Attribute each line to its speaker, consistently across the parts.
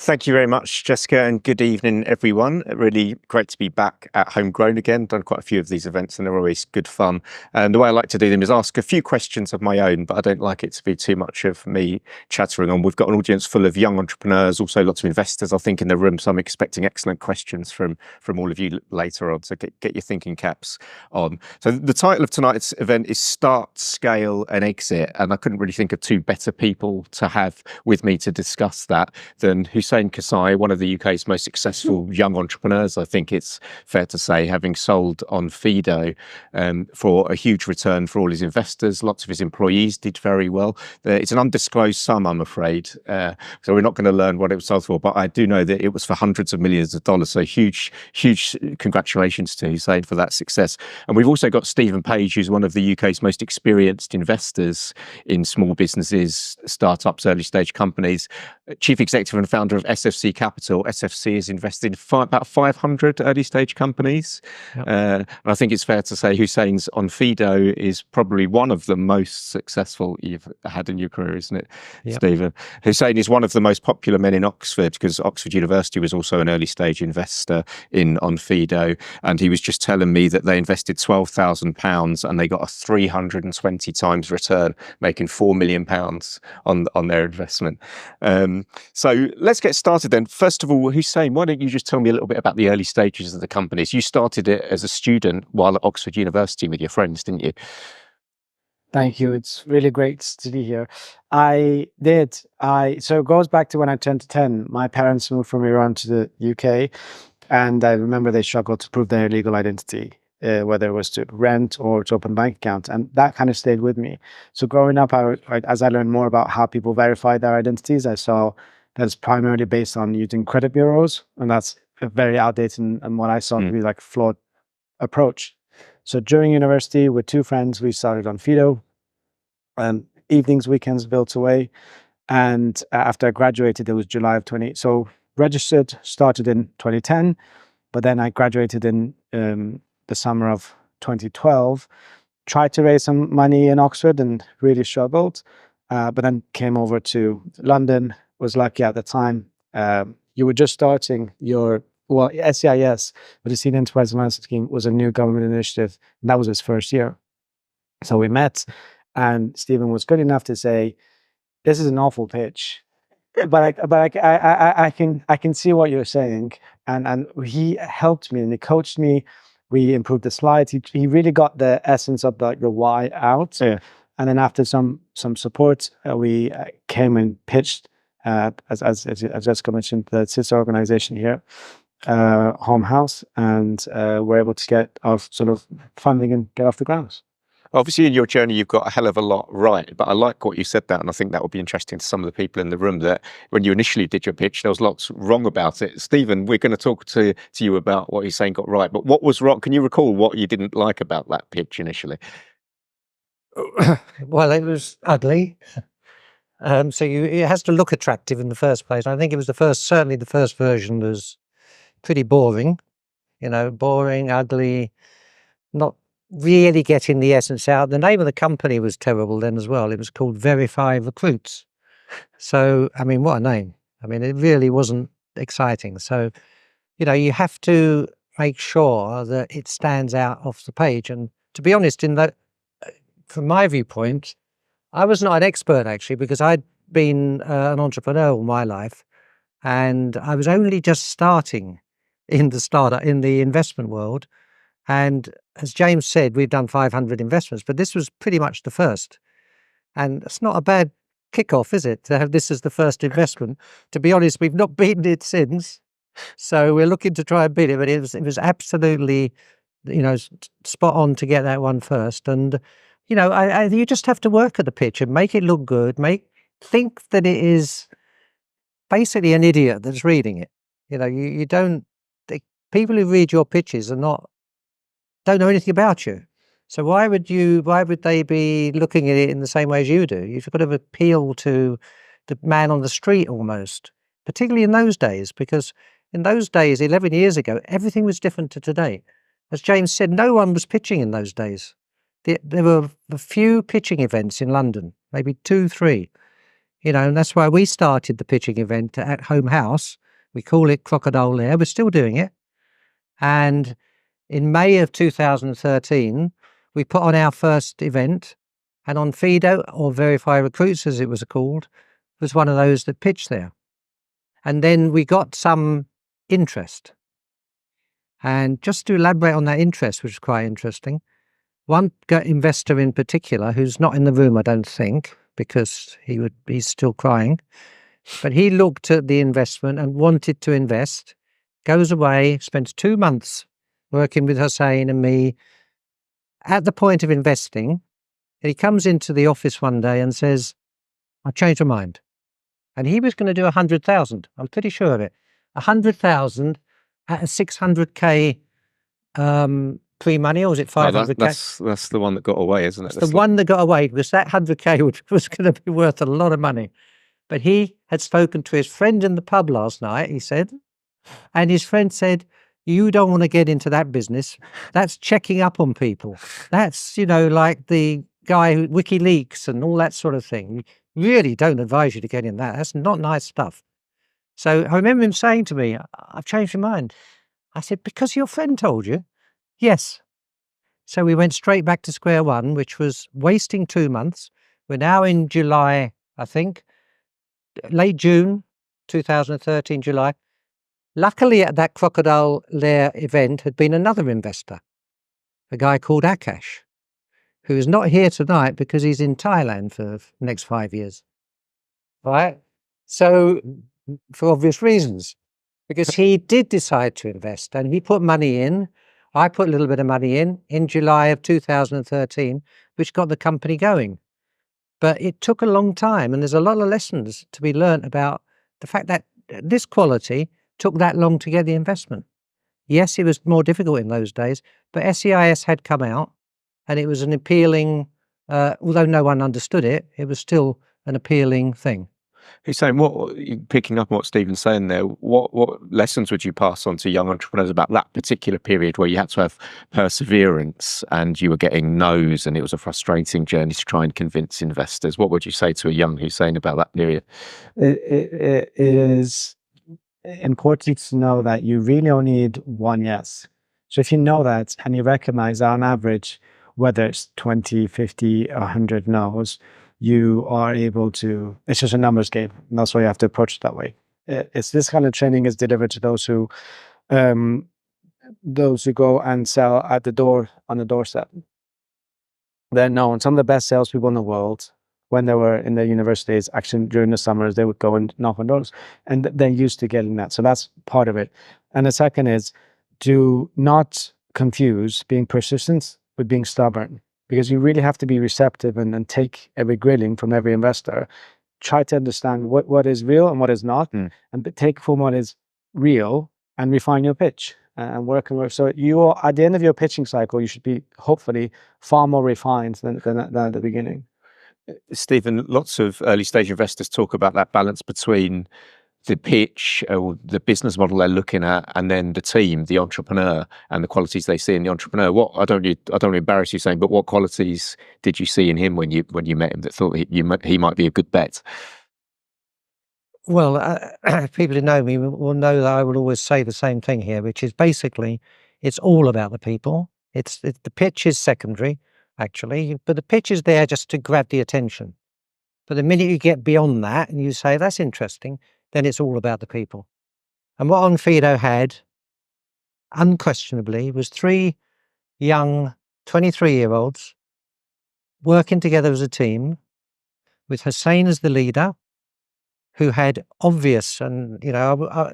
Speaker 1: Thank you very much, Jessica, and good evening, everyone. Really great to be back at Homegrown again. Done quite a few of these events, and they're always good fun. And the way I like to do them is ask a few questions of my own, but I don't like it to be too much of me chattering on. We've got an audience full of young entrepreneurs, also lots of investors, I think, in the room. So I'm expecting excellent questions from all of you later on. So get your thinking caps on. So the title of tonight's event is Start, Scale, and Exit. And I couldn't really think of two better people to have with me to discuss that than Husayn Kassai, one of the UK's most successful young entrepreneurs. I think it's fair to say, having sold Onfido for a huge return for all his investors. Lots of his employees did very well. It's an undisclosed sum, I'm afraid, so we're not going to learn what it was sold for, but I do know that it was for hundreds of millions of dollars. So huge congratulations to Husayn for that success. And we've also got Stephen Page, who's one of the UK's most experienced investors in small businesses, startups, early stage companies, chief executive and founder of SFC Capital. SFC has invested in about 500 early stage companies. Yep. And I think it's fair to say Husayn's Onfido is probably one of the most successful you've had in your career, isn't it, yep. Stephen? Husayn is one of the most popular men in Oxford, because Oxford University was also an early stage investor in Onfido. And he was just telling me that they invested £12,000 and they got a 320 times return, making £4 million on their investment. So let's get started then. First of all, Husayn, why don't you just tell me a little bit about the early stages of the companies? You started it as a student while at Oxford University with your friends, didn't you?
Speaker 2: Thank you. It's really great to be here. I did. So it goes back to when I turned 10. My parents moved from Iran to the UK, and I remember they struggled to prove their legal identity, whether it was to rent or to open bank accounts, and that kind of stayed with me. So growing up, as I learned more about how people verify their identities, I saw that it's primarily based on using credit bureaus, and that's a very outdated and what I saw to be like a flawed approach. So during university, with two friends, we started Onfido, and evenings, weekends built away. And after I graduated, it was July of 20. So registered, started in 2010, but then I graduated in the summer of 2012. Tried to raise some money in Oxford and really struggled, but then came over to London. Was lucky at the time. You were just starting your, well, SEIS, but the Senior Enterprise Financing Scheme was a new government initiative, and that was his first year. So we met, and Stephen was good enough to say, "This is an awful pitch, but I can see what you're saying," and he helped me and he coached me. We improved the slides. He really got the essence of the why out. Yeah. And then after some support, we came and pitched. As Jessica mentioned, the sister organization here, Home House, and we're able to get our sort of funding and get off the ground.
Speaker 1: Obviously, in your journey, you've got a hell of a lot right, but I like what you said that, and I think that will be interesting to some of the people in the room, that when you initially did your pitch, there was lots wrong about it. Stephen, we're going to talk to you about what you're saying got right, but what was wrong? Can you recall what you didn't like about that pitch initially?
Speaker 3: Well, it was ugly. So it has to look attractive in the first place. I think it was certainly the first version was pretty boring, boring, ugly, not really getting the essence out. The name of the company was terrible then as well. It was called Verify Recruits. So, I mean, what a name. I mean, it really wasn't exciting. So, you have to make sure that it stands out off the page. And to be honest, from my viewpoint, I was not an expert actually, because I'd been an entrepreneur all my life, and I was only just starting in the investment world. And as James said, we've done 500 investments, but this was pretty much the first. And it's not a bad kickoff, is it, to have this as the first investment? To be honest, we've not beaten it since, so we're looking to try and beat it. But it was absolutely, spot on to get that one first. And you just have to work at the pitch and make it look good. Think that it is basically an idiot that's reading it. You don't. People who read your pitches don't know anything about you. So why would they be looking at it in the same way as you do? You've got to appeal to the man on the street almost, particularly in those days, because in those days, 11 years ago, everything was different to today. As James said, no one was pitching in those days. There were a few pitching events in London, maybe 2, 3. And that's why we started the pitching event at Home House. We call it Crocodile Lair. We're still doing it. And in May of 2013, we put on our first event, and Onfido, or Verify Recruits as it was called, was one of those that pitched there. And then we got some interest. And just to elaborate on that interest, which is quite interesting, one investor in particular, who's not in the room, I don't think, because he's still crying, but he looked at the investment and wanted to invest, goes away, spends 2 months working with Hussayn and me at the point of investing. And he comes into the office one day and says, "I've changed my mind." And he was going to do 100,000. I'm pretty sure of it. 100,000 at a 600K pre-money, or was it 500K?
Speaker 1: That's the one that got away, isn't it?
Speaker 3: It's the one that got away, because that 100K was going to be worth a lot of money. But he had spoken to his friend in the pub last night, he said, and his friend said, "You don't want to get into that business. That's checking up on people. That's, like the guy who WikiLeaks and all that sort of thing. Really don't advise you to get in that. That's not nice stuff." So I remember him saying to me, "I've changed my mind." I said, "Because your friend told you?" "Yes." So we went straight back to square one, which was wasting 2 months. We're now in July, I think, late June 2013, July. Luckily, at that Crocodile Lair event had been another investor, a guy called Akash, who is not here tonight because he's in Thailand for the next 5 years. Right? So, for obvious reasons, because he did decide to invest and he put money in. I put a little bit of money in July of 2013, which got the company going. But it took a long time, and there's a lot of lessons to be learnt about the fact that this quality took that long to get the investment. Yes, it was more difficult in those days, but SEIS had come out, and it was an appealing, although no one understood it, it was still an appealing thing.
Speaker 1: Hussayn, picking up on what Stephen's saying there, what lessons would you pass on to young entrepreneurs about that particular period where you had to have perseverance and you were getting no's and it was a frustrating journey to try and convince investors? What would you say to a young Hussayn about that period?
Speaker 2: It is important to know that you really only need one yes. So if you know that and you recognize that on average, whether it's 20, 50, 100 no's, you are able to, it's just a numbers game. And that's why you have to approach it that way. It's this kind of training is delivered to those who go and sell at the door, on the doorstep. They're known. Some of the best salespeople in the world, when they were in their universities, actually during the summers, they would go and knock on doors, and they're used to getting that. So that's part of it. And the second is, do not confuse being persistent with being stubborn, because you really have to be receptive and take every grilling from every investor. Try to understand what is real and what is not, and take from what is real and refine your pitch and work. So you are, at the end of your pitching cycle, you should be hopefully far more refined than at the beginning.
Speaker 1: Stephen, lots of early stage investors talk about that balance between the pitch or the business model they're looking at, and then the team, the entrepreneur, and the qualities they see in the entrepreneur. I don't want to embarrass you saying, but what qualities did you see in him when you met him that thought he might be a good bet?
Speaker 3: Well, people who know me will know that I will always say the same thing here, which is basically it's all about the people. The pitch is secondary, actually, but the pitch is there just to grab the attention. But the minute you get beyond that and you say, "That's interesting," then it's all about the people. And what Onfido had, unquestionably, was 3 young 23-year-olds working together as a team, with Hussayn as the leader, who had obvious, and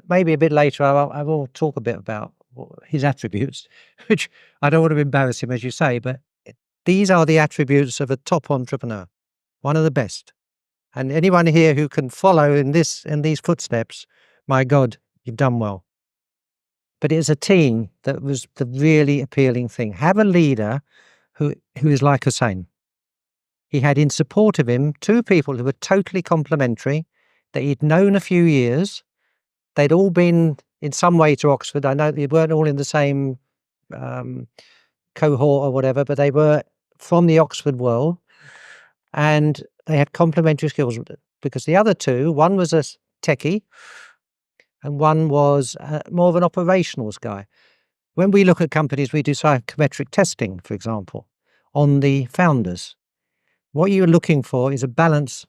Speaker 3: maybe a bit later I will talk a bit about his attributes, which I don't want to embarrass him, as you say, but these are the attributes of a top entrepreneur, one of the best. And anyone here who can follow in these footsteps, my God, you've done well. But it's a team that was the really appealing thing. Have a leader who is like Hussayn. He had in support of him 2 people who were totally complementary, that he'd known a few years. They'd all been in some way to Oxford. I know they weren't all in the same cohort or whatever, but they were from the Oxford world, and they had complementary skills. because the other two, one was a techie and one was more of an operationals guy. When we look at companies, we do psychometric testing, for example, on the founders. What you're looking for is a balance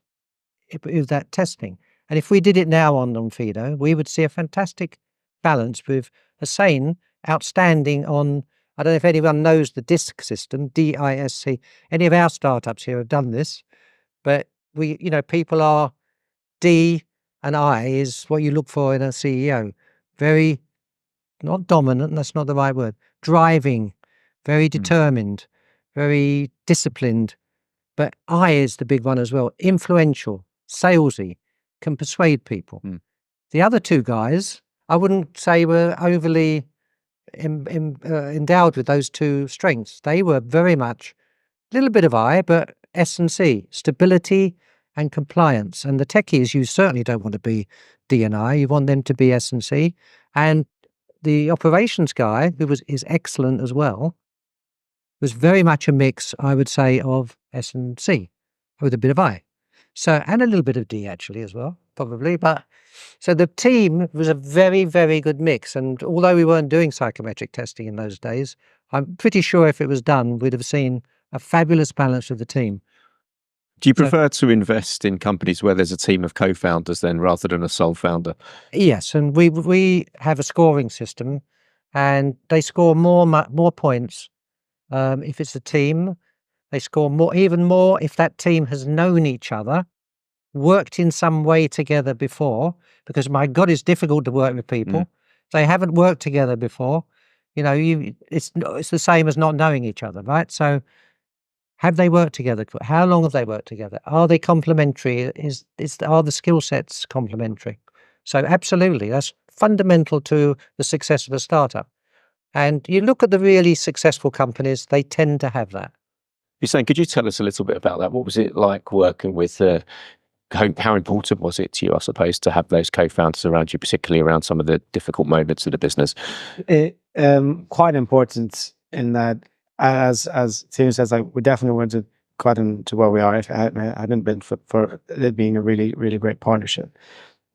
Speaker 3: of that testing. And if we did it now on Onfido, we would see a fantastic balance with Hussayn outstanding on, I don't know if anyone knows the DISC system, DISC. Any of our startups here have done this, but we, people are D and I is what you look for in a CEO. Very, not dominant, that's not the right word, driving, very determined, very disciplined. But I is the big one as well. Influential, salesy, can persuade people. The other two guys, I wouldn't say were overly endowed with those two strengths. They were very much a little bit of I, but S and C, stability and compliance. And the techies, you certainly don't want to be D and I. You want them to be S and C. And the operations guy, who is excellent as well, was very much a mix, I would say, of S and C with a bit of I. So, and a little bit of D actually as well, probably. But so the team was a very, very good mix. And although we weren't doing psychometric testing in those days, I'm pretty sure if it was done, we'd have seen a fabulous balance of the team.
Speaker 1: Do you prefer to invest in companies where there's a team of co-founders then rather than a sole founder?
Speaker 3: Yes, and we have a scoring system, and they score more points if it's a team. They score even more if that team has known each other, worked in some way together before, because my God, it's difficult to work with people. They haven't worked together before. It's the same as not knowing each other, right? So have they worked together? How long have they worked together? Are they complementary? Are the skill sets complementary? So absolutely, that's fundamental to the success of a startup. And you look at the really successful companies, they tend to have that.
Speaker 1: Husayn, could you tell us a little bit about that? What was it like working with, how important was it to you, I suppose, to have those co-founders around you, particularly around some of the difficult moments of the business?
Speaker 2: Quite important in that, as Tim says, we definitely wouldn't have gotten to where we are if it hadn't been for it being a really, really great partnership.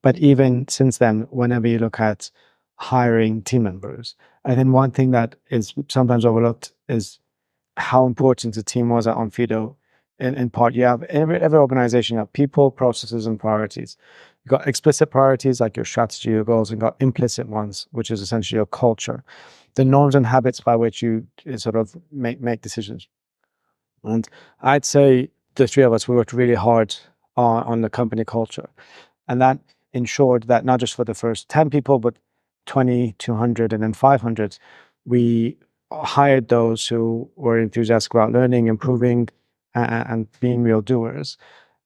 Speaker 2: But even since then, whenever you look at hiring team members, I think one thing that is sometimes overlooked is how important the team was at Onfido. In part, you have every organization, you have people, processes, and priorities. You've got explicit priorities like your strategy, your goals, and got implicit ones, which is essentially your culture, the norms and habits by which you sort of make decisions. And I'd say the three of us, we worked really hard on the company culture. And that ensured that not just for the first 10 people, but 20, 200, and then 500, we hired those who were enthusiastic about learning, improving, and being real doers.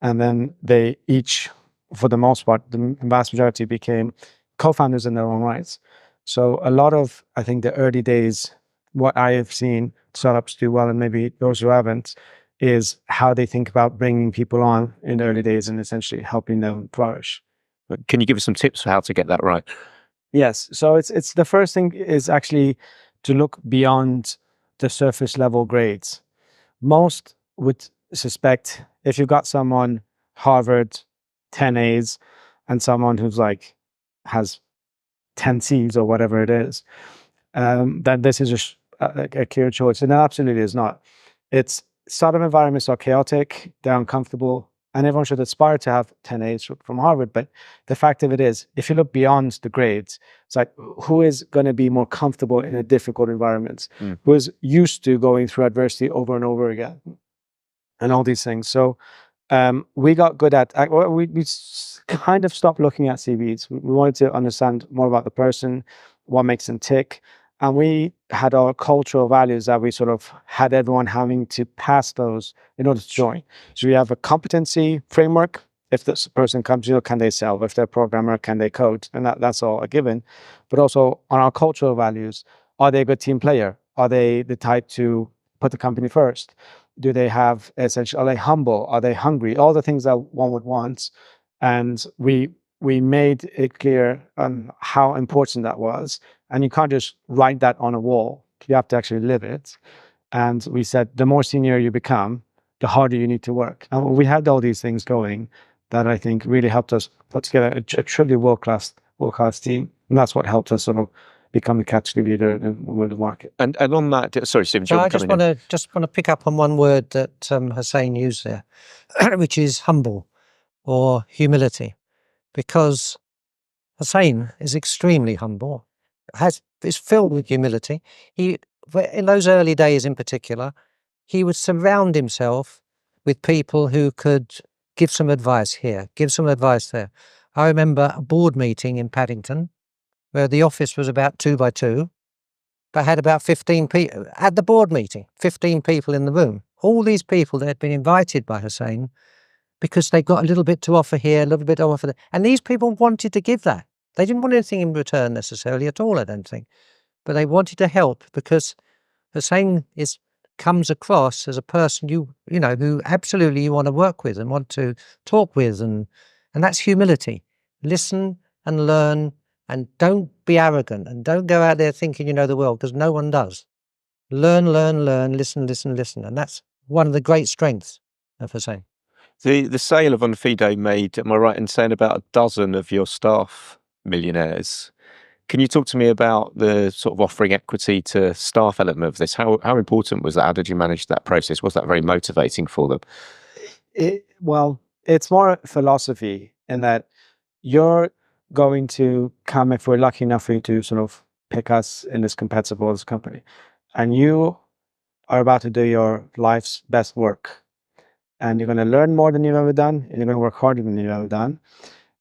Speaker 2: And then they each, for the most part, the vast majority became co-founders in their own rights. So a lot of, I think, the early days, what I have seen startups do well, and maybe those who haven't, is how they think about bringing people on in the early days and essentially helping them flourish.
Speaker 1: Can you give us some tips for how to get that right?
Speaker 2: Yes. So it's the first thing is actually to look beyond the surface level grades. Most would suspect if you've got someone Harvard 10 A's and someone who's like has 10 C's or whatever it is, that this is a clear choice. And it absolutely is not. It's startup environments are chaotic, they're uncomfortable, and everyone should aspire to have 10 A's from Harvard. But the fact of it is, if you look beyond the grades, it's like, who is going to be more comfortable in a difficult environment? Who is used to going through adversity over and over again? And all these things. So we got good at, we kind of stopped looking at CVs. We wanted to understand more about the person, what makes them tick. And we had our cultural values that we sort of had everyone having to pass those in order to join. So we have a competency framework. If this person comes, can they sell? If they're a programmer, can they code? And that's all a given. But also on our cultural values, are they a good team player? Are they the type to put the company first? Do they have essentially, are they humble? Are they hungry? All the things that one would want. And we made it clear on how important that was. And you can't just write that on a wall. You have to actually live it. And we said, the more senior you become, the harder you need to work. And we had all these things going. that I think really helped us put together a truly world-class team. And that's what helped us sort of become the category leader in the market.
Speaker 1: And on that, sorry, Stephen,
Speaker 3: So I just want to pick up on one word that Hussayn used there, which is humble or humility, because Hussayn is extremely humble, is filled with humility. He, in those early days in particular, he would surround himself with people who could give some advice here, give some advice there. I remember a board meeting in Paddington where the office was about 2 by 2, but had about 15 people at the board meeting, 15 people in the room. All these people that had been invited by Hussayn because they got a little bit to offer here, a little bit to offer there. And these people wanted to give that. They didn't want anything in return necessarily at all, I don't think. But they wanted to help because Hussayn comes across as a person who absolutely you want to work with and want to talk with, and that's humility. Listen and learn, and don't be arrogant, and don't go out there thinking you know the world, because no one does. Learn, listen, and that's one of the great strengths of Hussayn.
Speaker 1: The sale of Onfido made, am I right in saying, about a dozen of your staff millionaires? Can you talk to me about the sort of offering equity to staff element of this? How important was that? How did you manage that process? Was that very motivating for them?
Speaker 2: Well, it's more philosophy in that you're going to come, if we're lucky enough for you to sort of pick us in this competitive world as a company, and you are about to do your life's best work, and you're going to learn more than you've ever done, and you're going to work harder than you've ever done.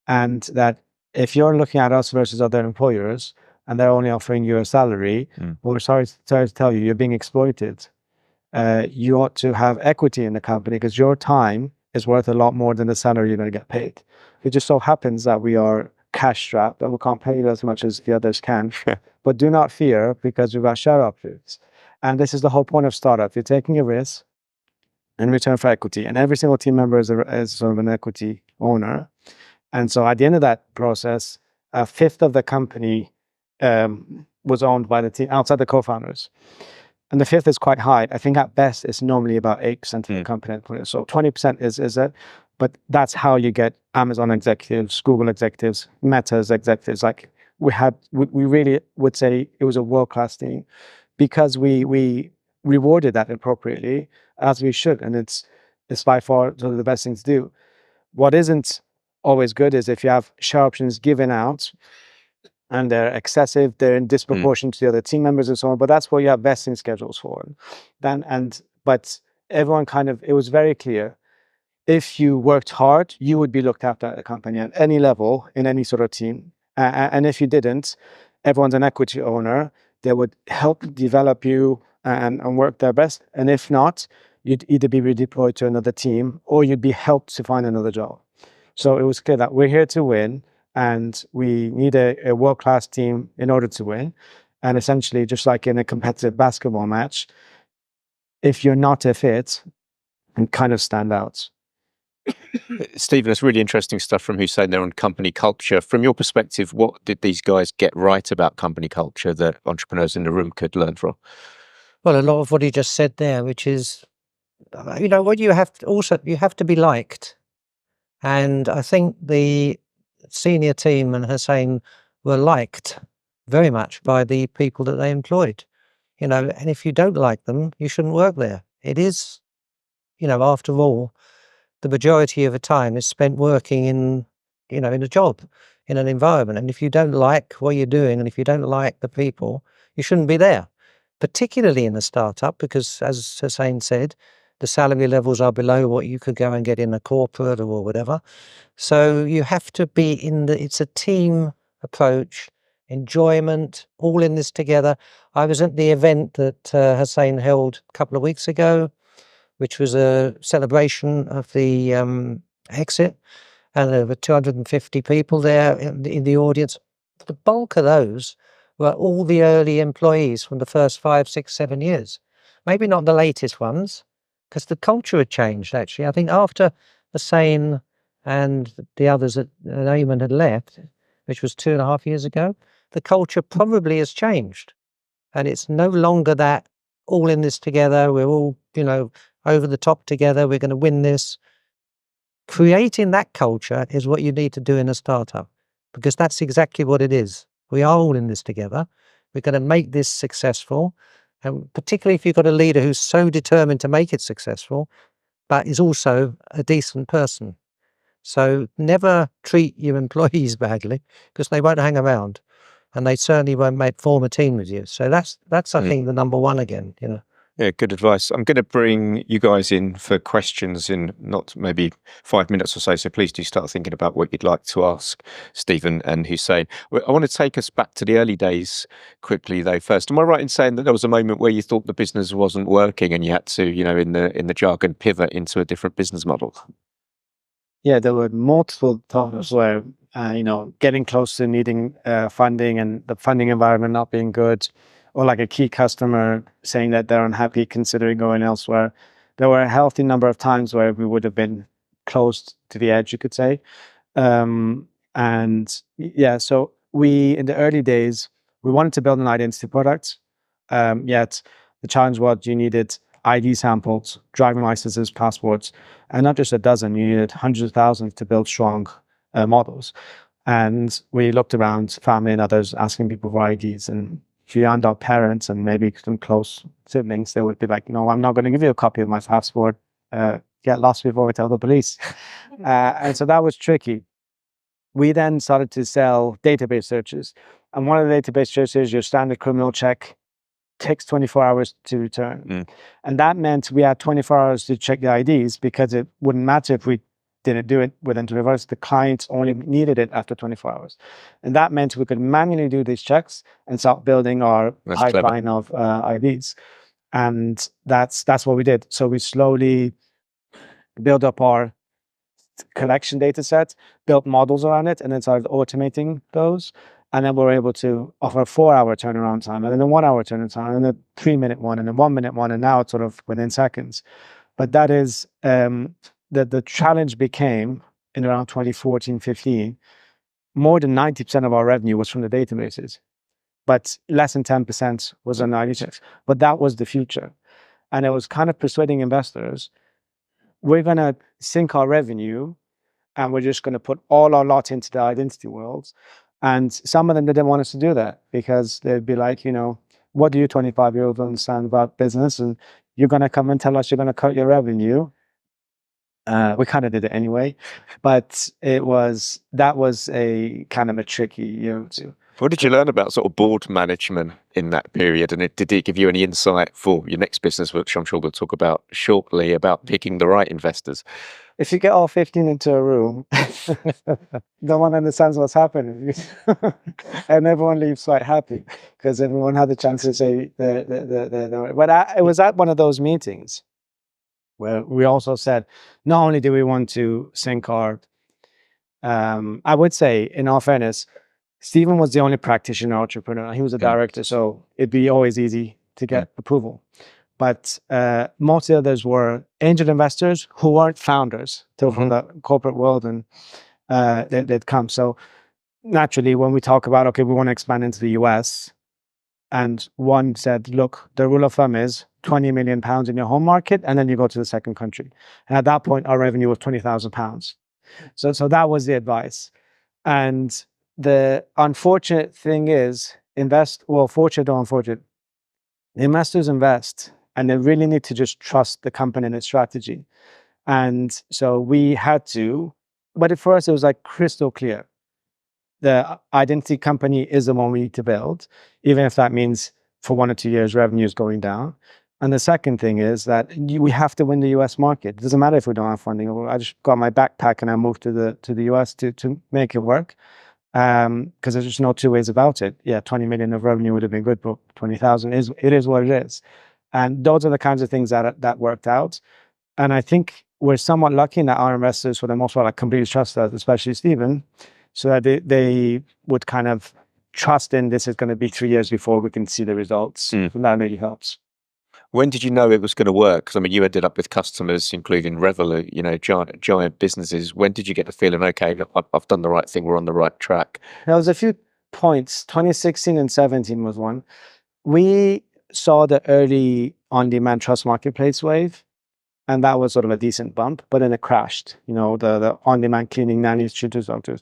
Speaker 2: And that if you're looking at us versus other employers and they're only offering you a salary, well, we're sorry to tell you, you're being exploited. You ought to have equity in the company because your time is worth a lot more than the salary you're going to get paid. It just so happens that we are cash strapped and we can't pay you as much as the others can. But do not fear, because we've got share options. And this is the whole point of startup. You're taking a risk in return for equity, and every single team member is sort of an equity owner. And so at the end of that process, a fifth of the company was owned by the team outside the co-founders. And the fifth is quite high. I think at best it's normally about 8% of the company. So 20% is it, but that's how you get Amazon executives, Google executives, Meta's executives. Like we really would say it was a world-class team because we rewarded that appropriately, as we should. And it's by far sort of the best thing to do. What isn't always good is if you have share options given out and they're excessive, they're in disproportion to the other team members and so on. But that's what you have vesting schedules for. But everyone it was very clear. If you worked hard, you would be looked after at a company at any level, in any sort of team. And if you didn't, everyone's an equity owner. They would help develop you and work their best. And if not, you'd either be redeployed to another team or you'd be helped to find another job. So it was clear that we're here to win, and we need a world-class team in order to win. And essentially, just like in a competitive basketball match, if you're not a fit, you kind of stand out.
Speaker 1: Stephen, that's really interesting stuff from Husayn there on company culture. From your perspective, what did these guys get right about company culture that entrepreneurs in the room could learn from?
Speaker 3: Well, a lot of what he just said there, which is, what you have to be liked. And I think the senior team and Hussayn were liked very much by the people that they employed. And if you don't like them, you shouldn't work there. It is, after all, the majority of the time is spent working in a job, in an environment. And if you don't like what you're doing, and if you don't like the people, you shouldn't be there, particularly in a startup, because as Hussayn said, the salary levels are below what you could go and get in a corporate or whatever. So you have to be it's a team approach, enjoyment, all in this together. I was at the event that Hussayn held a couple of weeks ago, which was a celebration of the exit, and there were 250 people there in the audience. The bulk of those were all the early employees from the first 5, 6, 7 years. Maybe not the latest ones, because the culture had changed, actually. I think after Hussayn and the others at Ayman had left, which was 2.5 years ago, the culture probably has changed. And it's no longer that all in this together, we're all, over the top together, we're going to win this. creating that culture is what you need to do in a startup, because that's exactly what it is. We are all in this together. We're going to make this successful. And particularly if you've got a leader who's so determined to make it successful, but is also a decent person. So never treat your employees badly, because they won't hang around, and they certainly won't form a team with you. So that's I think the number one again, you know.
Speaker 1: Yeah, good advice. I'm going to bring you guys in for questions in not maybe 5 minutes or so. So please do start thinking about what you'd like to ask Stephen and Hussayn. I want to take us back to the early days quickly, though. First, am I right in saying that there was a moment where you thought the business wasn't working and you had to, you know, in the jargon, pivot into a different business model?
Speaker 2: Yeah, there were multiple times where, you know, getting close to needing funding and the funding environment not being good, or like a key customer saying that they're unhappy considering going elsewhere. There were a healthy number of times where we would have been close to the edge, you could say. And yeah, so in the early days, we wanted to build an identity product, yet the challenge was you needed ID samples, driving licenses, passports, and not just a dozen, you needed hundreds of thousands to build strong models. And we looked around, family and others, asking people for IDs. And beyond our parents and maybe some close siblings, they would be like, no, I'm not going to give you a copy of my passport. Get lost before we tell the police. And so that was tricky. We then started to sell database searches. And one of the database searches, your standard criminal check, takes 24 hours to return. And that meant we had 24 hours to check the IDs, because it wouldn't matter if we didn't do it within 24 hours. The clients only needed it after 24 hours. And that meant we could manually do these checks and start building our pipeline of IDs. And that's what we did. So we slowly built up our collection data set, built models around it, and then started automating those. And then we're able to offer a 4-hour turnaround time, and then a 1-hour turnaround time, and a 3-minute one, and a 1-minute one, and now it's sort of within seconds. But that is the challenge became in around 2014, 15. More than 90% of our revenue was from the databases, but less than 10% was on ID checks. But that was the future, and it was kind of persuading investors, we're going to sink our revenue, and we're just going to put all our lot into the identity world. And some of them didn't want us to do that, because they'd be like, you know, what do you 25-year-olds understand about business? And you're going to come and tell us you're going to cut your revenue. We kind of did it anyway, but that was a kind of a tricky, you know.
Speaker 1: What did you learn about sort of board management in that period? And did it give you any insight for your next business, which I'm sure we'll talk about shortly, about picking the right investors?
Speaker 2: If you get all 15 into a room, no one understands what's happening. And everyone leaves quite happy, because everyone had the chance to say, but it was at one of those meetings where we also said, not only do we want to sink our, I would say, in all fairness, Stephen was the only practitioner entrepreneur. He was a director, so it'd be always easy to get approval. But most of the others were angel investors who weren't founders, still from the corporate world, and they'd come. So naturally, when we talk about, okay, we want to expand into the US, and one said, look, the rule of thumb is 20 million pounds in your home market, and then you go to the second country. And at that point, our revenue was 20,000 pounds. So that was the advice. And the unfortunate thing is, fortunate or unfortunate, the investors invest, and they really need to just trust the company and its strategy. And so we had to, but at first it was like crystal clear. The identity company is the one we need to build, even if that means for 1 or 2 years revenue is going down. And the second thing is that we have to win the US market. It doesn't matter if we don't have funding. I just got my backpack and I moved to the US to make it work. Because there's just no two ways about it. Yeah, 20 million of revenue would have been good, but 20,000 is what it is. And those are the kinds of things that worked out. And I think we're somewhat lucky in that our investors, for the most part, completely trust us, especially Stephen, so that they would kind of trust in this is going to be 3 years before we can see the results. And that really helps.
Speaker 1: When did you know it was going to work? Because I mean, you ended up with customers, including Revolut, you know, giant businesses. When did you get the feeling, okay, look, I've done the right thing, we're on the right track?
Speaker 2: There was a few points. 2016 and 17 was one. We saw the early on-demand trust marketplace wave, And that was sort of a decent bump, but then it crashed. The on-demand cleaning, nannies, tutors, doctors,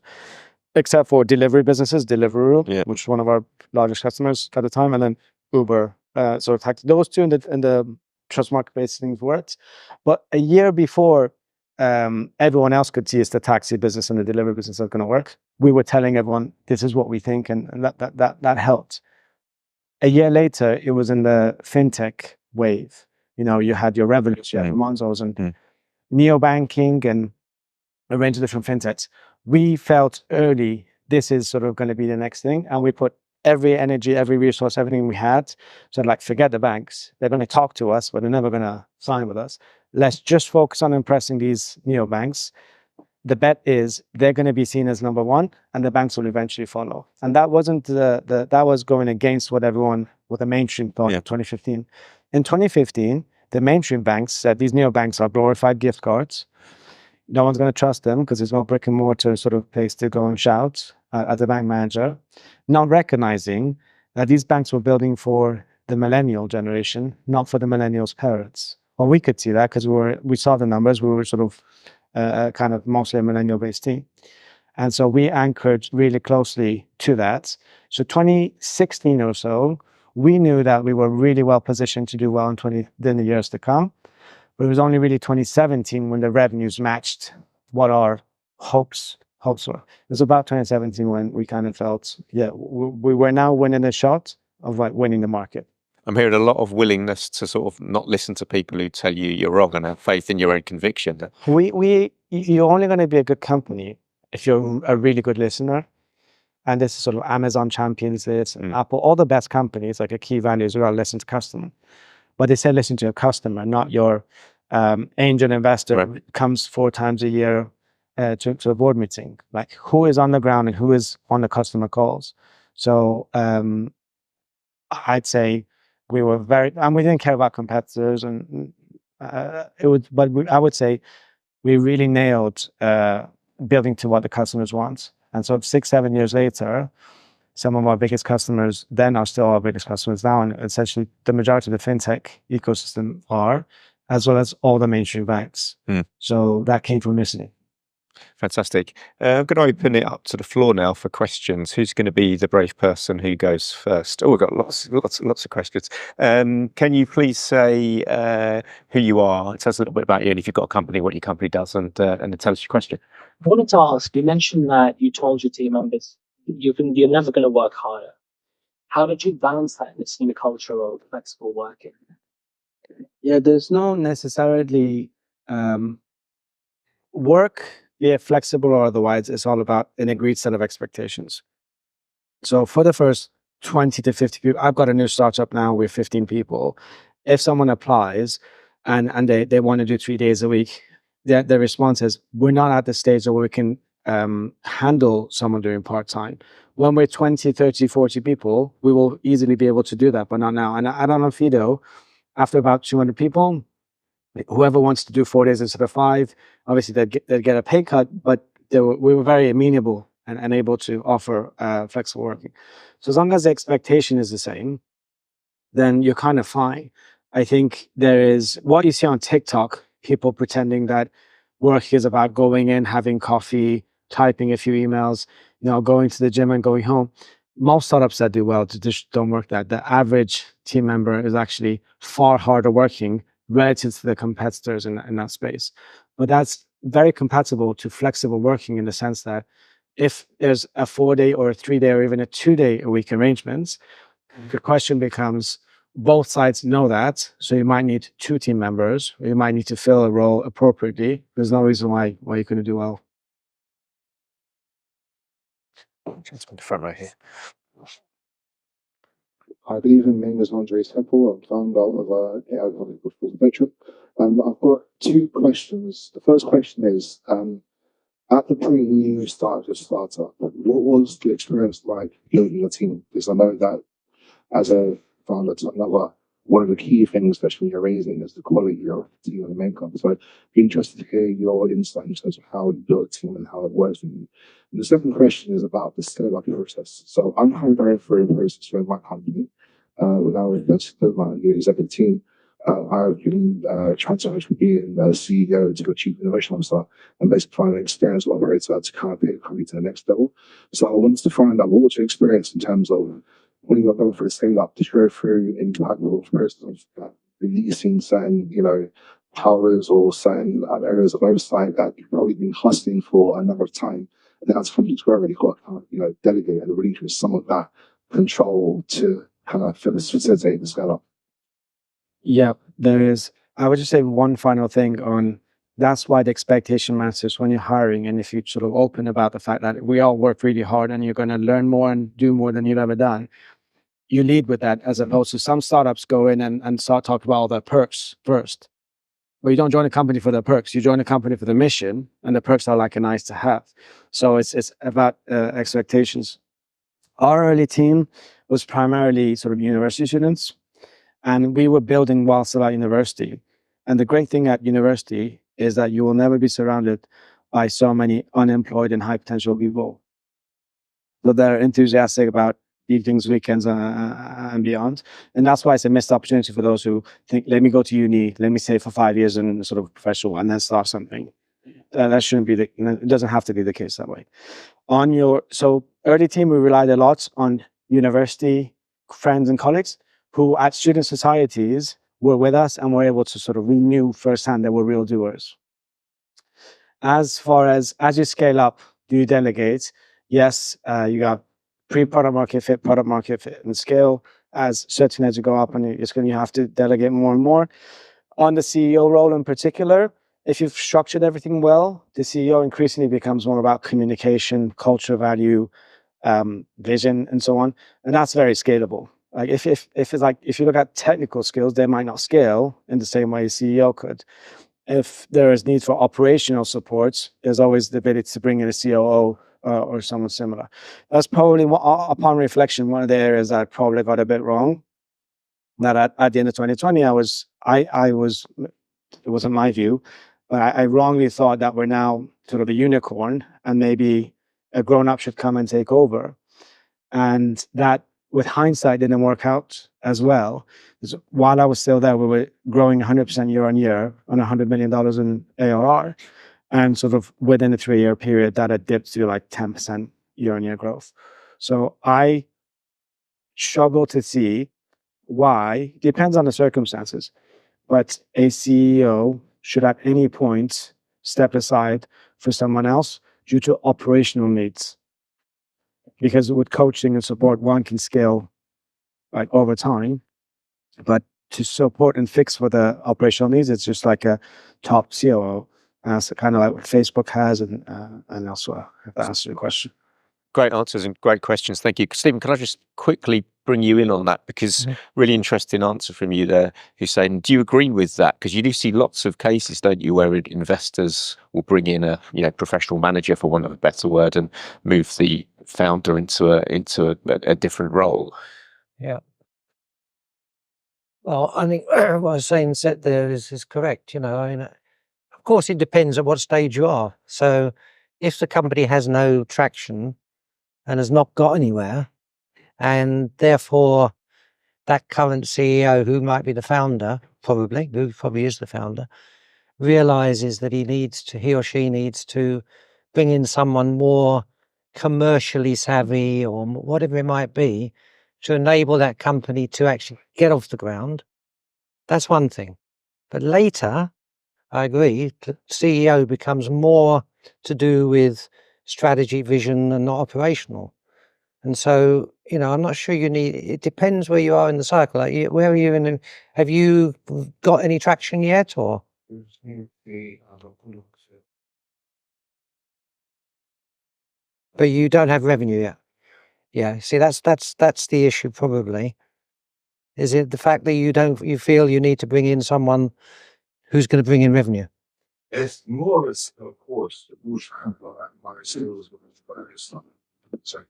Speaker 2: except for delivery businesses, Deliveroo, which was one of our largest customers at the time, and then Uber. So those two in the trust marketplace things worked. But a year before everyone else could see is the taxi business and the delivery business are going to work, we were telling everyone this is what we think, and that helped. A year later, it was in the fintech wave. You had your Revolut, you had Monzos, and neobanking, and a range of different fintechs. We felt early this is sort of going to be the next thing, and we put every energy, every resource, everything we had. So forget the banks. They're going to talk to us, but they're never going to sign with us. Let's just focus on impressing these neobanks. The bet is they're going to be seen as number one, and the banks will eventually follow. And that wasn't that was going against what the mainstream thought in 2015. In 2015, the mainstream banks said these neobanks are glorified gift cards. No one's going to trust them because there's no brick and mortar sort of place to go and shout at the bank manager, not recognizing that these banks were building for the millennial generation, not for the millennials' parents. Well, we could see that because we saw the numbers. We were sort of kind of mostly a millennial-based team. And so we anchored really closely to that. So 2016 or so, we knew that we were really well positioned to do well in the years to come. But it was only really 2017 when the revenues matched what our hopes were. It was about 2017 when we kind of felt, we were now winning a shot of winning the market.
Speaker 1: I'm hearing a lot of willingness to sort of not listen to people who tell you you're wrong and have faith in your own conviction.
Speaker 2: You're only going to be a good company if you're a really good listener. And this is sort of Amazon champions this, and Apple, all the best companies, a key value is around listen to customer. But they say listen to your customer, not your angel investor who comes 4 times a year to a board meeting. Who is on the ground and who is on the customer calls. So I'd say we were and we didn't care about competitors, and I would say we really nailed building to what the customers want. And so 6-7 years later, some of our biggest customers then are still our biggest customers now, and essentially the majority of the fintech ecosystem are, as well as all the mainstream banks. So that came from listening.
Speaker 1: Fantastic. I'm going to open it up to the floor now for questions. Who's going to be the brave person who goes first? Oh, we've got lots of questions. Can you please say who you are? Tell us a little bit about you, and if you've got a company, what your company does, and then tell us your question.
Speaker 4: I wanted to ask, you mentioned that you told your team members you're never going to work harder. How did you balance that in this new culture of flexible working?
Speaker 2: Yeah, there's no necessarily work, be it flexible or otherwise. It's all about an agreed set of expectations. So for the first 20 to 50 people, I've got a new startup now with 15 people. If someone applies and they want to do 3 days a week, their response is, we're not at the stage where we can handle someone doing part-time. When we're 20, 30, 40 people, we will easily be able to do that, but not now. And at Onfido, after about 200 people, whoever wants to do 4 days instead of 5, obviously they'd get a pay cut, but we were very amenable and able to offer flexible working. So as long as the expectation is the same, then you're kind of fine. I think there is what you see on TikTok, people pretending that work is about going in, having coffee, typing a few emails, going to the gym and going home. Most startups that do well just don't work that. The average team member is actually far harder working relative to the competitors in that space. But that's very compatible to flexible working in the sense that if there's a 4-day or a 3-day or even a 2-day a week arrangements, the question becomes, both sides know that, so you might need 2 team members, or you might need to fill a role appropriately. There's no reason why you couldn't do well.
Speaker 1: Just in the front right here.
Speaker 5: Hi, good evening. My name is Andre Temple. I'm founder of AI company called Veteran. I've got 2 questions. The first question is, at the point you started your startup, what was the experience like building a team? Because I know that as a founder to another, one of the key things, especially when you're raising, is the quality of the team and the makeup. So I'd be interested to hear your insight in terms of how you build a team and how it works for you. And the second question is about the scale-up process. So I'm going through a process with my company, with our new executive team. I've been transferred from being a CEO to a chief innovation officer and basically find an experienced operator to kind of take the company to the next level. So I wanted to find out what was your experience in terms of when you were going for a scale up, did you go through any type of process of releasing certain, powers or certain areas of oversight that you've probably been hustling for a number of time? And that's companies where already got delegate and relinquish some of that control to kind of facilitate the scale up.
Speaker 2: Yeah, there is. I would just say one final thing on that's why the expectation matters when you're hiring. And if you're sort of open about the fact that we all work really hard and you're going to learn more and do more than you've ever done, you lead with that, as opposed to some startups go in and start talking about all the perks first. But you don't join a company for the perks. You join a company for the mission, and the perks are like a nice to have. So it's about expectations. Our early team was primarily sort of university students, and we were building while still at university. And the great thing at university is that you will never be surrounded by so many unemployed and high potential people. So they're enthusiastic about evenings, weekends, and beyond. And that's why it's a missed opportunity for those who think, let me go to uni, let me stay for 5 years in sort of professional and then start something. That shouldn't be it doesn't have to be the case that way. So early team, we relied a lot on university friends and colleagues who at student societies were with us and were able to sort of, we knew firsthand they were real doers. As far as you scale up, do you delegate? Yes, you got pre-product market fit, and scale. As certain as you go up, and you have to delegate more and more. On the CEO role in particular, if you've structured everything well, the CEO increasingly becomes more about communication, culture, value, vision, and so on, and that's very scalable. Like if you look at technical skills, they might not scale in the same way a CEO could. If there is need for operational support, there's always the ability to bring in a COO or someone similar. That's probably, upon reflection, one of the areas that I probably got a bit wrong. That at the end of 2020, it wasn't my view, but I wrongly thought that we're now sort of a unicorn and maybe a grown-up should come and take over. And that, with hindsight, didn't work out as well. Because while I was still there, we were growing 100% year on year on $100 million in ARR. And sort of within a 3-year period, that had dipped to like 10% year on year growth. So I struggle to see why, depends on the circumstances, but a CEO should at any point step aside for someone else due to operational needs. Because with coaching and support, one can scale like over time, but to support and fix for the operational needs, it's just like a top COO. So kind of like what Facebook has and elsewhere, if that answers your question.
Speaker 1: Great answers and great questions. Thank you. Stephen, can I just quickly bring you in on that? Because really interesting answer from you there, Hussayn. Do you agree with that? Because you do see lots of cases, don't you, where investors will bring in a professional manager, for want of a better word, and move the founder into a different role.
Speaker 3: Yeah. Well, I think what Hussayn said there is correct. Of course, it depends at what stage you are. So if the company has no traction and has not got anywhere, and therefore that current CEO, who might be the founder, who probably is the founder, realizes that he or she needs to bring in someone more commercially savvy or whatever it might be to enable that company to actually get off the ground, that's one thing. But later, I agree, the CEO becomes more to do with strategy, vision, and not operational. And so, I'm not sure it depends where you are in the cycle. Like, where are you in? Have you got any traction yet, or? But you don't have revenue yet. Yeah. See, that's the issue probably. Is it the fact that you feel you need to bring in someone who's going to bring in revenue?
Speaker 5: It's more, of course, my skills. Sorry.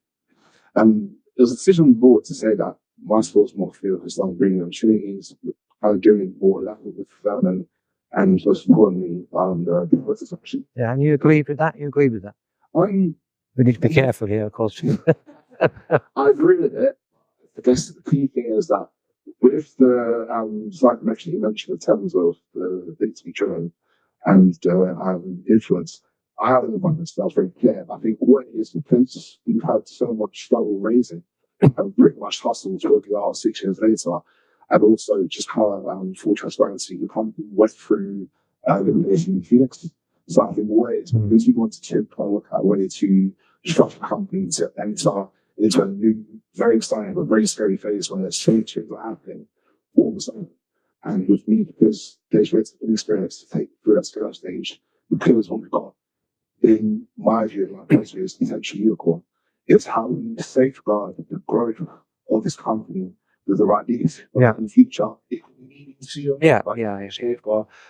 Speaker 5: There's a decision on the board to say that my skills more focused on bringing opportunities, doing more level of development, and most importantly, the construction.
Speaker 3: Yeah, and you agree with that? We need to be careful here, of course.
Speaker 5: I agree with it. I guess the key thing is that with the slight mention you mentioned in terms of the data driven and influence, I haven't found this that's very clear. I think what it is because we've had so much struggle raising and pretty much hustled to work it out 6 years later, and also just how full transparency the company went through liquidation in Phoenix. So I think what it is because we wanted to try and look at a way to structure the company to enter into a new, very exciting but very scary phase when there's changes are happening all of a sudden. And with me, because there's an experience to take through that scale stage, because what we've got, in my view, in my point is potential unicorn, is how we safeguard the growth of this company with the right leaders in the future.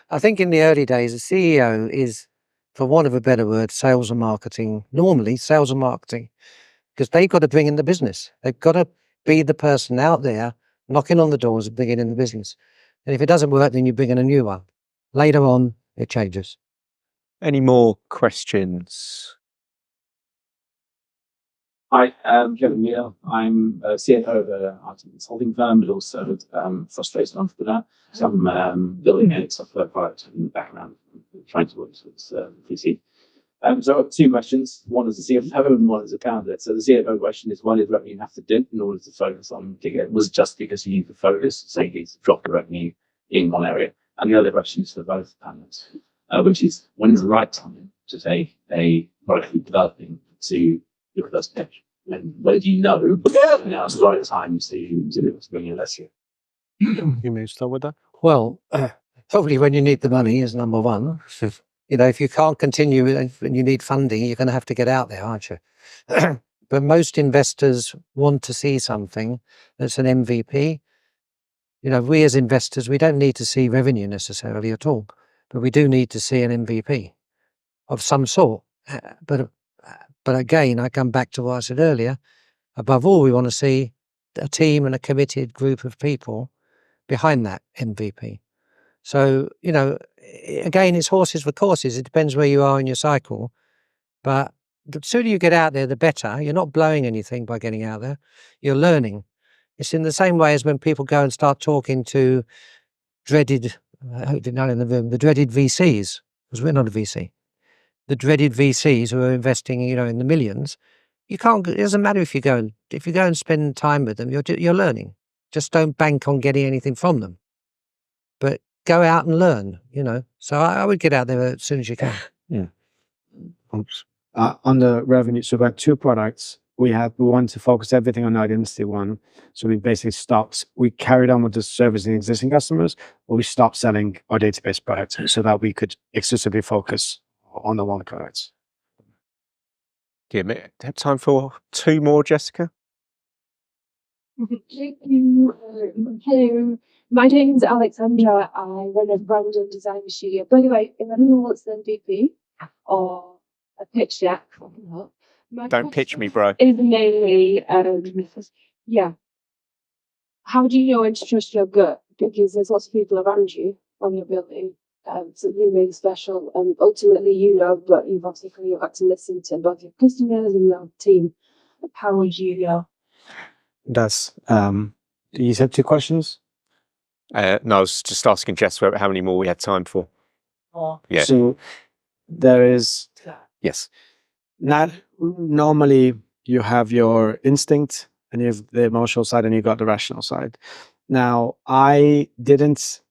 Speaker 3: I think in the early days, the CEO is, for want of a better word, sales and marketing, normally sales and marketing, because they've got to bring in the business. They've got to be the person out there knocking on the doors and bringing in the business. And if it doesn't work, then you bring in a new one. Later on, it changes.
Speaker 1: Any more questions?
Speaker 4: Hi, Kevin Miller. I'm CFO of an IT consulting firm, but also frustrated entrepreneur. So I'm building a software product in the background, trying to work towards PC. So I've got two questions. One is a CFO and one is a candidate. So the CFO question is, what is revenue you have to do in order to focus on it? Was it just because you need to focus, so you need to drop the revenue in one area? And the other question is for both panels, which is, when is the right time to take a product you're developing to your first pitch? And whether you know now's the right time to bring in less here?
Speaker 2: You may start with that.
Speaker 3: Well, probably when you need the money is number one. So, you know, if you can't continue and you need funding, you're going to have to get out there, aren't you? But most investors want to see something that's an MVP. You know, we as investors, we don't need to see revenue necessarily at all, but we do need to see an MVP of some sort. But again, I come back to what I said earlier. Above all, we want to see a team and a committed group of people behind that MVP. So, you know, again, it's horses for courses. It depends where you are in your cycle. But the sooner you get out there, the better. You're not blowing anything by getting out there. You're learning. It's in the same way as when people go and start talking to dreaded, I hope they're not in the room, the dreaded VCs, because we're not a VC. The dreaded VCs who are investing, you know, in the millions. You can't. It doesn't matter if you go and spend time with them. You're learning. Just don't bank on getting anything from them, but go out and learn. You know. So I would get out there as soon as you can.
Speaker 2: Yeah. Oops. On the revenue, so about two products. We want to focus everything on the identity one. So we basically stopped. We carried on with the servicing existing customers, but we stopped selling our database products so that we could exclusively focus on the one product.
Speaker 1: Give me time for two more, Jessica.
Speaker 6: Thank you. Hello, my name is Alexandra. I run a brand and design studio. By the way, if anyone wants an MVP or a pitch deck,
Speaker 1: Don't pitch me, bro.
Speaker 6: Is mainly, how do you know when to trust your gut? Because there's lots of people around you when you're building something really special, and ultimately you know, but you've obviously got to listen to both your customers and your team. How would you know?
Speaker 2: That's you said two questions?
Speaker 1: No, I was just asking Jessica how many more we had time for. Yeah.
Speaker 2: So there is, yes. Not normally you have your instinct and you have the emotional side and you got the rational side. Now, I didn't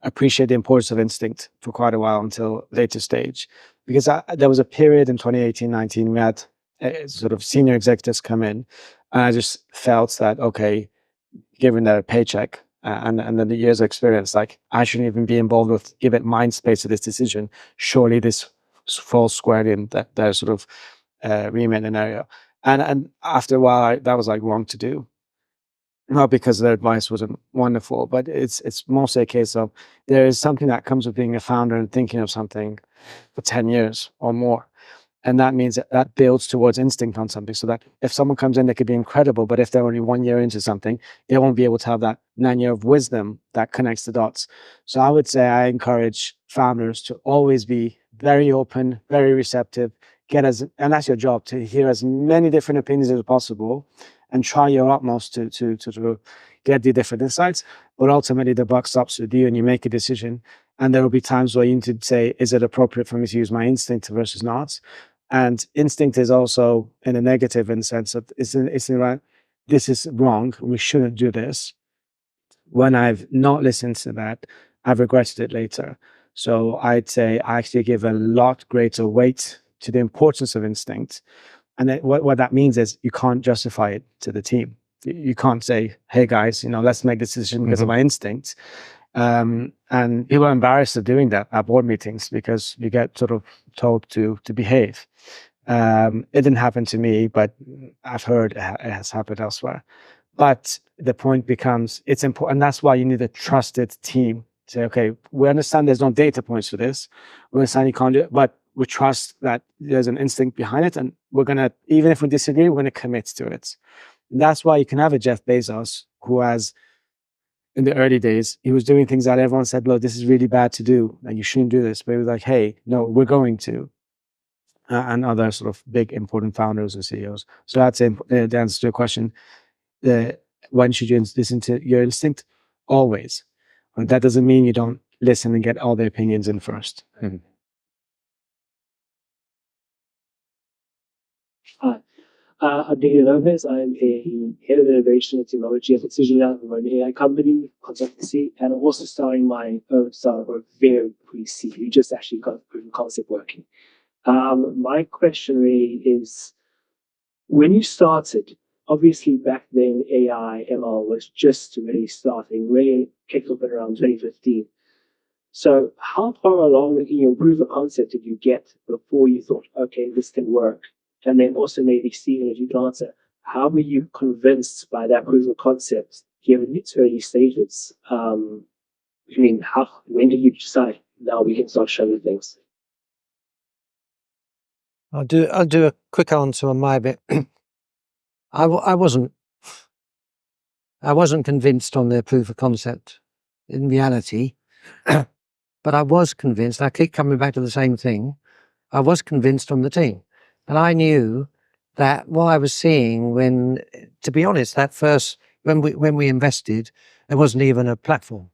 Speaker 2: appreciate the importance of instinct for quite a while until later stage, because there was a period in 2018-19 we had sort of senior executives come in, and I just felt that, okay, given their paycheck and then the years of experience, like I shouldn't even be involved with, give it mind space to this decision. Surely this falls squarely in their sort of remit and area. And after a while, that was like wrong to do. Not because their advice wasn't wonderful, but it's mostly a case of there is something that comes with being a founder and thinking of something for 10 years or more. And that means that builds towards instinct on something, so that if someone comes in, they could be incredible, but if they're only 1 year into something, they won't be able to have that 9 year of wisdom that connects the dots. So I would say I encourage founders to always be very open, very receptive, and that's your job, to hear as many different opinions as possible and try your utmost to get the different insights. But ultimately the buck stops with you and you make a decision. And there will be times where you need to say, is it appropriate for me to use my instinct versus not? And instinct is also in a negative, in the sense that it's right, this is wrong, we shouldn't do this. When I've not listened to that, I've regretted it later. So I'd say I actually give a lot greater weight to the importance of instinct. And then what that means is you can't justify it to the team. You can't say, hey guys, let's make this decision because of my instincts. And people are embarrassed of doing that at board meetings because you get sort of told to behave. It didn't happen to me, but I've heard it has happened elsewhere. But the point becomes, it's important. And that's why you need a trusted team. Say, okay, we understand there's no data points for this. We understand you can't do it, but we trust that there's an instinct behind it. And we're going to, even if we disagree, we're going to commit to it. And that's why you can have a Jeff Bezos who has, in the early days, he was doing things that everyone said, look, this is really bad to do. And you shouldn't do this. But he was like, hey, no, we're going to. And other sort of big, important founders and CEOs. So that's the answer to your question. When should you listen to your instinct? Always. But that doesn't mean you don't listen and get all the opinions in first.
Speaker 7: Hi, I'm Nicky Lopez. I'm a head of innovation and technology at Decision Lab, an AI company, consultancy, and I'm also starting my own startup very pre-seed. We just actually got a proof of concept working. My question really is, when you started, obviously back then AI, ML was just really starting, really kicked off at around 2015. So how far along in your proof of concept did you get before you thought, okay, this can work? And then also maybe Stephen, if you can answer, how were you convinced by that proof of concept given its early stages? When did you decide now we can start showing things?
Speaker 3: I'll do a quick answer on my bit. I wasn't convinced on their proof of concept in reality, but I was convinced. I keep coming back to the same thing. I was convinced on the team, and I knew that what I was seeing when, to be honest, that first when we invested, there wasn't even a platform.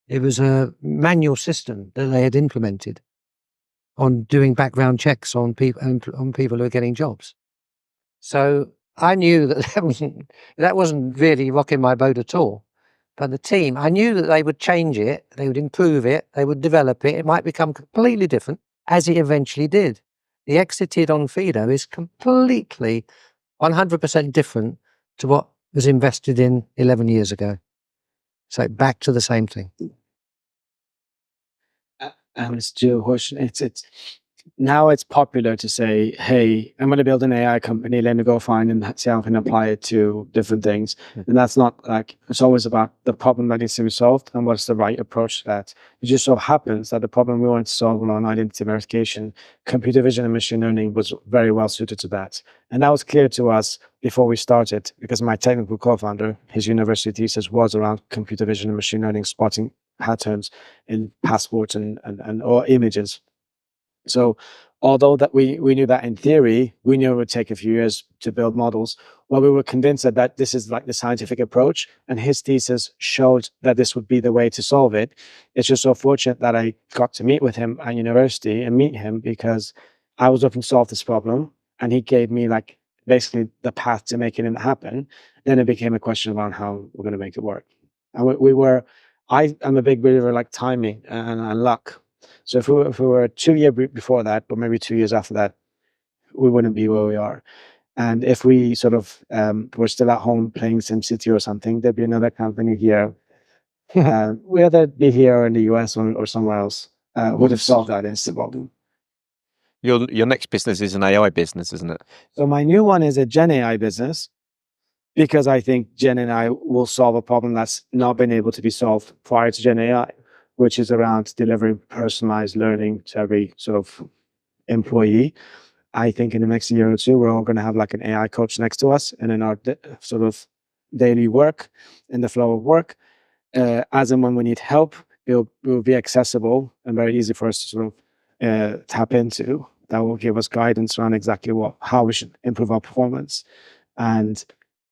Speaker 3: It was a manual system that they had implemented on doing background checks on people who are getting jobs. So I knew that wasn't really rocking my boat at all. But the team, I knew that they would change it, they would improve it, they would develop it. It might become completely different, as it eventually did. The exited Onfido is completely 100% different to what was invested in 11 years ago. So back to the same thing.
Speaker 2: It's to a question. It's now it's popular to say, hey, I'm going to build an AI company. Let me go find and see how I can apply it to different things. And that's not like, it's always about the problem that needs to be solved and what's the right approach to that. It just so happens that the problem we want to solve on identity verification, computer vision and machine learning was very well suited to that. And that was clear to us before we started, because my technical co-founder, his university thesis was around computer vision and machine learning, spotting patterns in passports and or images. So although that we knew that in theory, we knew it would take a few years to build models. Well, we were convinced that this is like the scientific approach, and his thesis showed that this would be the way to solve it. It's just so fortunate that I got to meet with him at university and meet him, because I was looking to solve this problem and he gave me like basically the path to making it happen. Then it became a question around how we're going to make it work. And I am a big believer like timing and luck. So if we were 2 years before that, or maybe 2 years after that, we wouldn't be where we are. And if we sort of were still at home playing SimCity or something, there'd be another company here. Whether it be here or in the US or somewhere else, would have solved that instant problem.
Speaker 1: Your next business is an AI business, isn't it?
Speaker 2: So my new one is a Gen AI business, because I think Gen AI will solve a problem that's not been able to be solved prior to Gen AI, which is around delivering personalized learning to every sort of employee. I think in the next year or two, we're all going to have like an AI coach next to us, and in our sort of daily work, in the flow of work, as and when we need help, it will be accessible and very easy for us to sort of tap into. that will give us guidance around exactly how we should improve our performance. And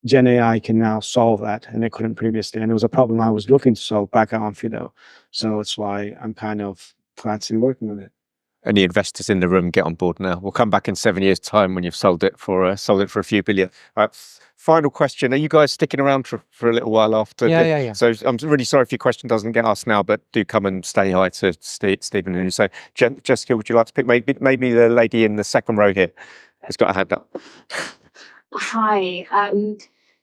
Speaker 2: Gen AI can now solve that, and it couldn't previously. And it was a problem I was looking to solve back at Onfido. So it's why I'm kind of glad to be working on it.
Speaker 1: Any investors in the room, get on board now. We'll come back in 7 years' time when you've sold it for a few billion. Final question: are you guys sticking around for a little while after?
Speaker 3: Yeah.
Speaker 1: So I'm really sorry if your question doesn't get asked now, but do come and say hi to Stephen and so Jessica. Would you like to pick maybe the lady in the second row here has got a hand up?
Speaker 6: Hi.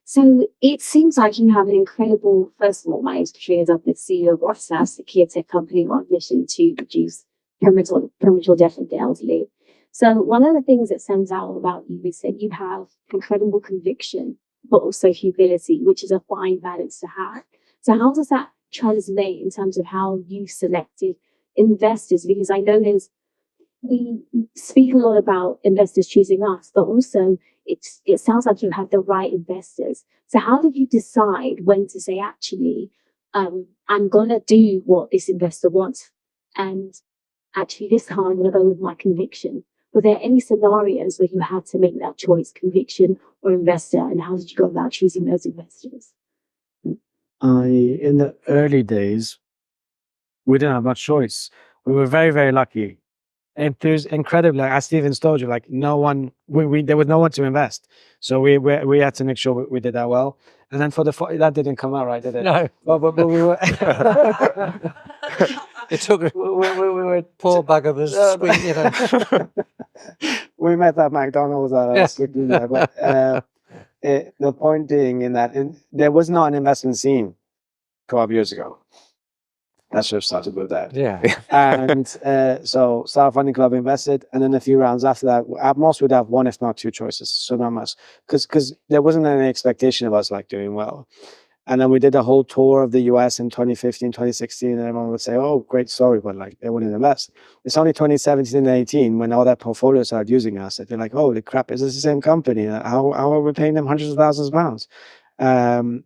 Speaker 6: So it seems like you have an incredible. First of all, my name's Katrina. I'm the CEO of SFC Capital company on a mission to reduce premature death of the elderly. So one of the things that stands out about you is that you have incredible conviction, but also humility, which is a fine balance to have. So how does that translate in terms of how you selected investors? Because I know we speak a lot about investors choosing us, but also it sounds like you have the right investors. So how did you decide when to say, actually, I'm going to do what this investor wants, and actually this time I'm going to go with my conviction? Were there any scenarios where you had to make that choice, conviction or investor, and how did you go about choosing those investors?
Speaker 2: In the early days, we didn't have much choice. We were very, very lucky. And there's incredibly, like, as Stephen's told you, like there was no one to invest. So we had to make sure we did that well. And then that didn't come out right, did it?
Speaker 3: No.
Speaker 2: But we were.
Speaker 3: It took we were poor bugger was sweet,
Speaker 2: We met at McDonald's.
Speaker 3: Yes.
Speaker 2: But the point being in that there was not an investment scene 12 years ago. That should have started with that.
Speaker 3: Yeah.
Speaker 2: And so Star Funding Club invested, and then a few rounds after that, at most we'd have one, if not two choices. So not much, because there wasn't any expectation of us like doing well. And then we did a whole tour of the US in 2015, 2016, and everyone would say, "Oh, great story," but like they wouldn't invest. It's only 2017 and 18 when all that portfolio started using us that they're like, "Holy crap, is this the same company? How are we paying them hundreds of thousands of pounds?"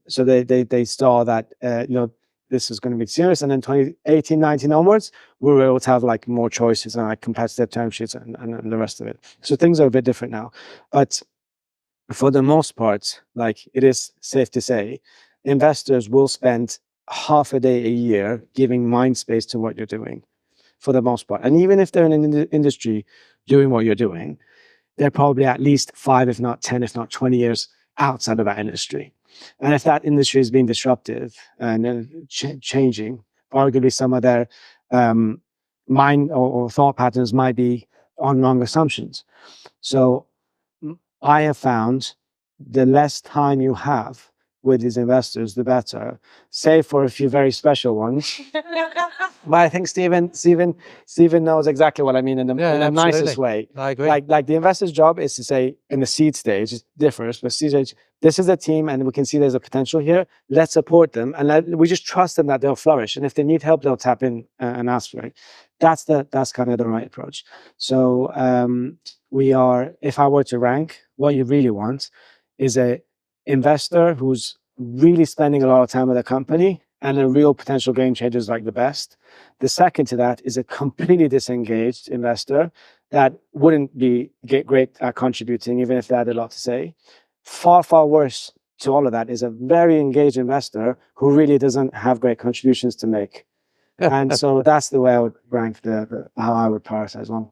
Speaker 2: So they saw that this is going to be serious. And then 2018, 19 onwards, we were able to have like more choices and like competitive term sheets and the rest of it. So things are a bit different now. But for the most part, like it is safe to say, investors will spend half a day a year giving mind space to what you're doing for the most part. And even if they're in an industry doing what you're doing, they're probably at least 5, if not 10, if not 20 years outside of that industry. And if that industry is being disruptive and changing, arguably some of their mind or thought patterns might be on wrong assumptions. So I have found the less time you have with these investors, the better, save for a few very special ones. But I think Stephen knows exactly what I mean in the nicest way.
Speaker 3: I agree.
Speaker 2: Like the investor's job is to say, in the seed stage, it differs, but seed stage, this is a team and we can see there's a potential here. Let's support them and we just trust them that they'll flourish. And if they need help, they'll tap in and ask for it. That's kind of the right approach. So if I were to rank, what you really want is a investor who's really spending a lot of time with a company and a real potential game changer is like the best. The second to that is a completely disengaged investor that wouldn't be great at contributing, even if they had a lot to say. Far, far worse to all of that is a very engaged investor who really doesn't have great contributions to make. And so that's the way I would rank how I would prioritize one.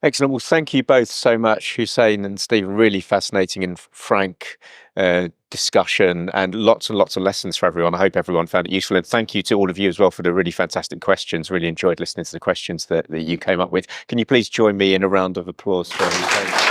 Speaker 1: Excellent. Well, thank you both so much, Hussayn and Stephen. Really fascinating and frank discussion and lots of lessons for everyone. I hope everyone found it useful. And thank you to all of you as well for the really fantastic questions. Really enjoyed listening to the questions that you came up with. Can you please join me in a round of applause for Hussayn?